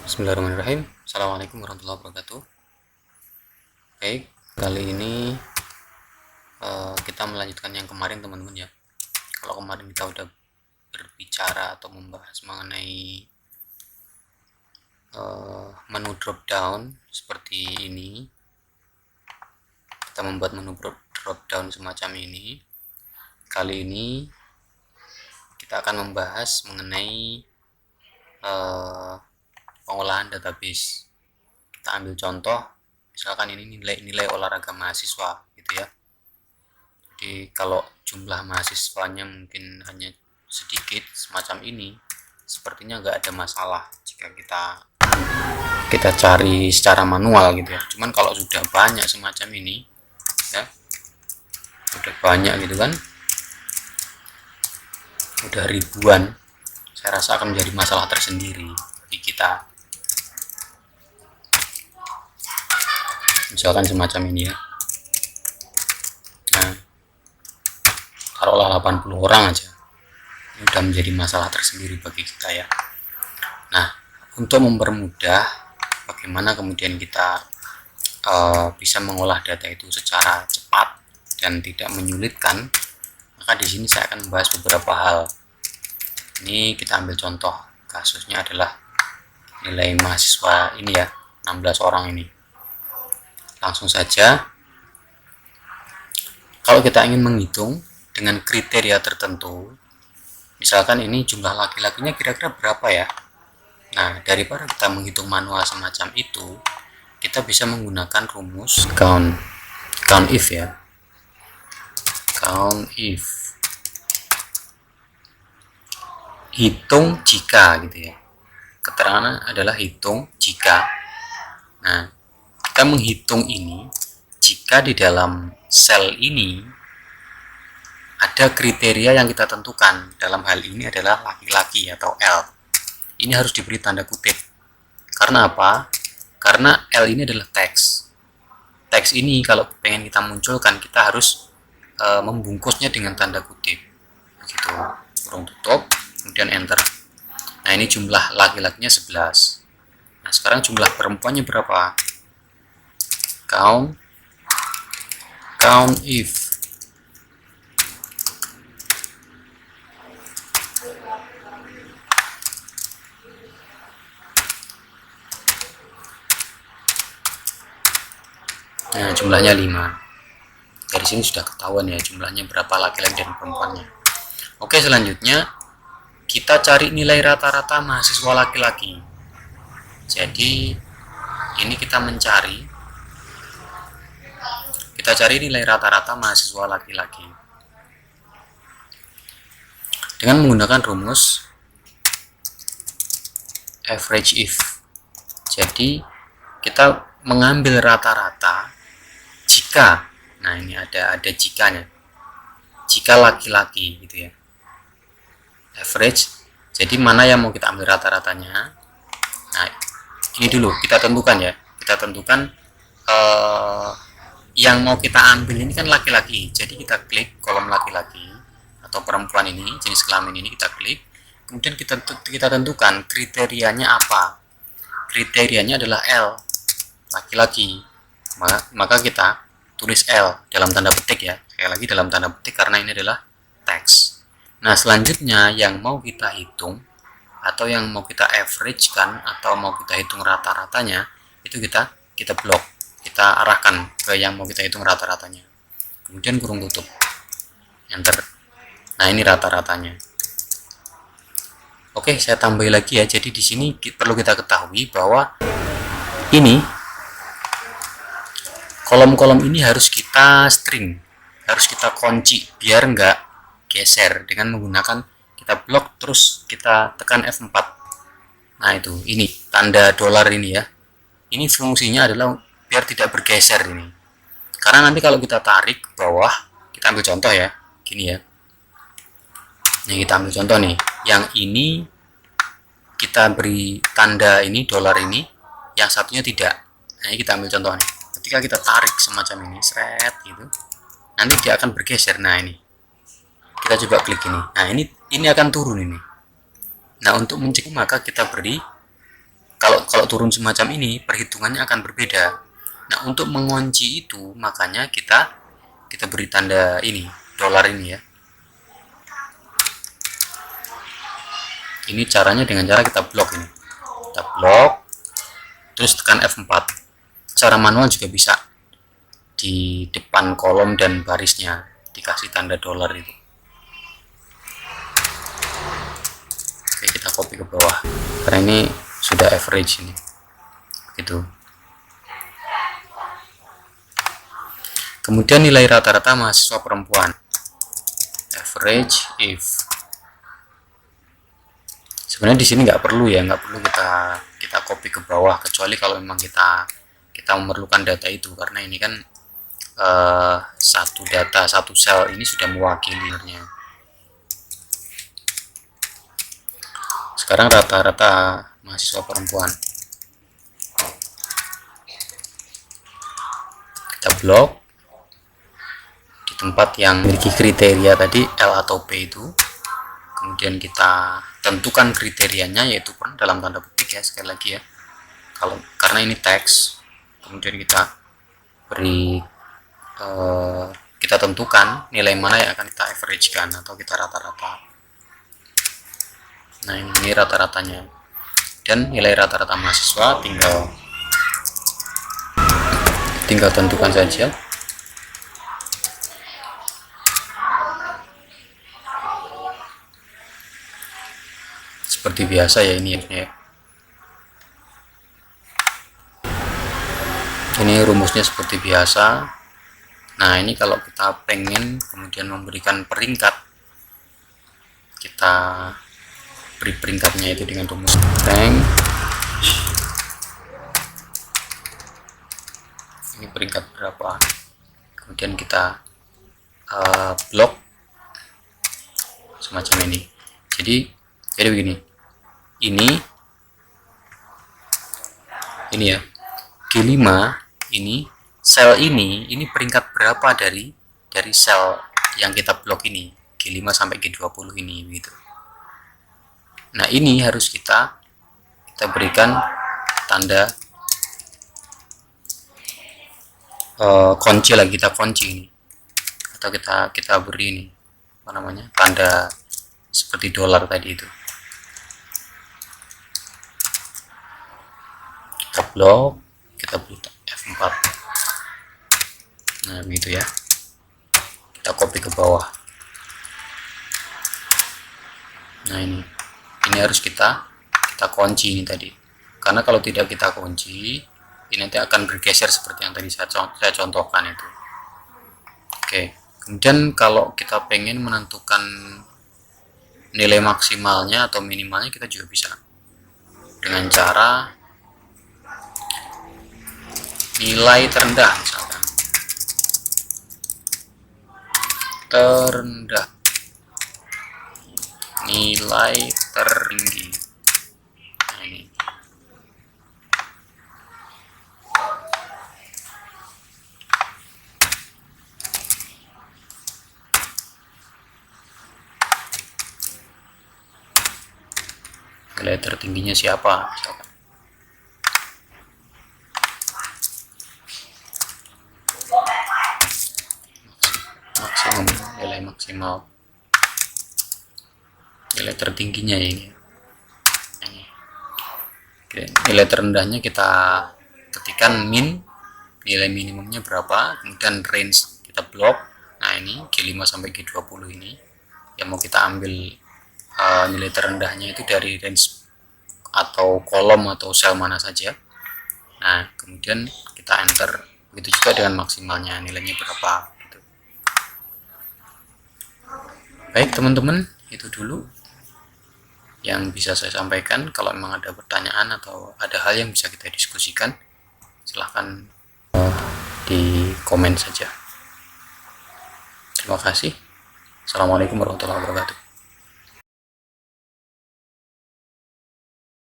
Bismillahirrahmanirrahim. Assalamualaikum warahmatullahi wabarakatuh. Baik, kali ini kita melanjutkan yang kemarin teman-teman ya. Kalau kemarin kita udah berbicara atau membahas mengenai menu drop down seperti ini, kita membuat menu drop down semacam ini. Kali ini kita akan membahas mengenai pengolahan database. Kita ambil contoh, misalkan ini nilai olahraga mahasiswa gitu ya. Jadi kalau jumlah mahasiswanya mungkin hanya sedikit semacam ini, sepertinya nggak ada masalah jika kita cari secara manual gitu ya. Cuman kalau sudah banyak semacam ini ya, udah banyak gitu kan, udah ribuan, saya rasa akan menjadi masalah tersendiri bagi kita. Misalkan semacam ini ya, nah taruhlah 80 orang aja, ini udah menjadi masalah tersendiri bagi kita ya. Nah, untuk mempermudah bagaimana kemudian kita bisa mengolah data itu secara cepat dan tidak menyulitkan, maka di sini saya akan membahas beberapa hal. Ini kita ambil contoh kasusnya adalah nilai mahasiswa ini ya, 16 orang ini. Langsung saja, kalau kita ingin menghitung dengan kriteria tertentu, misalkan ini jumlah laki-lakinya kira-kira berapa ya. Nah, daripada kita menghitung manual semacam itu, kita bisa menggunakan rumus count if ya. Count if, hitung jika gitu ya. Keterangannya adalah hitung jika. Nah, kita menghitung ini jika di dalam sel ini ada kriteria yang kita tentukan. Dalam hal ini adalah laki-laki atau L. Ini harus diberi tanda kutip. Karena apa? Karena L ini adalah teks. Teks ini kalau pengen kita munculkan, kita harus membungkusnya dengan tanda kutip. Begitu, kurung tutup, kemudian enter. Nah, ini jumlah laki-lakinya 11. Nah, sekarang jumlah perempuannya berapa? Count if. Nah, jumlahnya 5. Dari sini sudah ketahuan ya jumlahnya berapa laki-laki dan perempuannya. Oke, selanjutnya kita cari nilai rata-rata mahasiswa laki-laki. Jadi ini kita cari nilai rata-rata mahasiswa laki-laki dengan menggunakan rumus average if. Jadi kita mengambil rata-rata jika, nah ini ada jikanya, jika laki-laki gitu ya, average. Jadi mana yang mau kita ambil rata-ratanya. Nah, ini dulu kita tentukan ya, yang mau kita ambil ini kan laki-laki. Jadi kita klik kolom laki-laki atau perempuan ini, jenis kelamin ini kita klik, kemudian kita tentukan kriterianya apa. Kriterianya adalah L, laki-laki. Maka kita tulis L dalam tanda petik ya, sekali lagi dalam tanda petik karena ini adalah teks. Nah, selanjutnya yang mau kita hitung atau yang mau kita average kan atau mau kita hitung rata-ratanya, itu kita blok, kita arahkan ke yang mau kita hitung rata-ratanya, kemudian kurung tutup, enter. Nah, ini rata-ratanya. Oke, saya tambahin lagi ya. Jadi di sini perlu kita ketahui bahwa ini kolom-kolom ini harus kita string, harus kita kunci biar nggak geser dengan menggunakan kita blok terus kita tekan F4. Nah, itu ini tanda dolar ini ya. Ini fungsinya adalah biar tidak bergeser ini. Karena nanti kalau kita tarik ke bawah, kita ambil contoh ya, gini ya. Nih kita ambil contoh nih, yang ini kita beri tanda ini dolar ini, yang satunya tidak. Nah, ini kita ambil contoh nih. Ketika kita tarik semacam ini, seret gitu, nanti dia akan bergeser. Nah, ini kita coba klik ini. Nah, ini akan turun ini. Nah, untuk mencegah maka kita beri, kalau kalau turun semacam ini perhitungannya akan berbeda. Nah, untuk mengunci itu makanya kita beri tanda ini, dolar ini ya. Ini caranya dengan cara kita blok ini. Kita blok, terus tekan F4. Secara manual juga bisa. Di depan kolom dan barisnya dikasih tanda dolar itu. Oke, kita copy ke bawah. Karena ini sudah average ini. Gitu. Kemudian nilai rata-rata mahasiswa perempuan. Average if. Sebenarnya di sini nggak perlu ya, nggak perlu kita copy ke bawah, kecuali kalau memang kita memerlukan data itu, karena ini kan satu data, satu sel ini sudah mewakili sebenarnya. Sekarang rata-rata mahasiswa perempuan. Kita blok di tempat yang memiliki kriteria tadi L atau P itu. Kemudian kita tentukan kriterianya, yaitu dalam tanda petik ya, sekali lagi ya, karena ini teks. Kemudian kita beri kita tentukan nilai mana yang akan kita average-kan atau kita rata-rata. Nah, ini rata-ratanya, dan nilai rata-rata mahasiswa tinggal tentukan saja. Seperti biasa ya, ini ya. Ini rumusnya seperti biasa. Nah, ini kalau kita pengen kemudian memberikan peringkat, kita beri peringkatnya itu dengan rumus rank. Ini peringkat berapa, kemudian kita blok semacam ini. Jadi begini, ini ya, G5 ini, sel ini peringkat berapa dari sel yang kita blok ini, G5 sampai G20 ini gitu. Nah, ini harus kita berikan tanda kunci lagi, kita kunci ini, atau kita beri ini apa namanya, tanda seperti dolar tadi itu. Kita blok, kita beri F4. Nah, begitu ya. Kita copy ke bawah. Nah, ini harus kita kunci ini tadi, karena kalau tidak kita kunci, ini nanti akan bergeser seperti yang tadi saya contohkan itu. Oke, kemudian kalau kita pengen menentukan nilai maksimalnya atau minimalnya, kita juga bisa dengan cara nilai terendah, misalkan terendah, nilai tertinggi. Nah, ini nilai tertingginya siapa, misalkan maksimum, nilai maksimal, nilai tertingginya ini. Oke, nilai terendahnya kita ketikkan min, nilai minimumnya berapa, kemudian range kita blok. Nah, ini G5 sampai G20 ini yang mau kita ambil nilai terendahnya itu dari range atau kolom atau sel mana saja. Nah, kemudian kita enter. Begitu juga dengan maksimalnya, nilainya berapa gitu. Baik teman-teman, itu dulu yang bisa saya sampaikan. Kalau memang ada pertanyaan atau ada hal yang bisa kita diskusikan, silahkan di komen saja. Terima kasih. Assalamualaikum warahmatullahi wabarakatuh.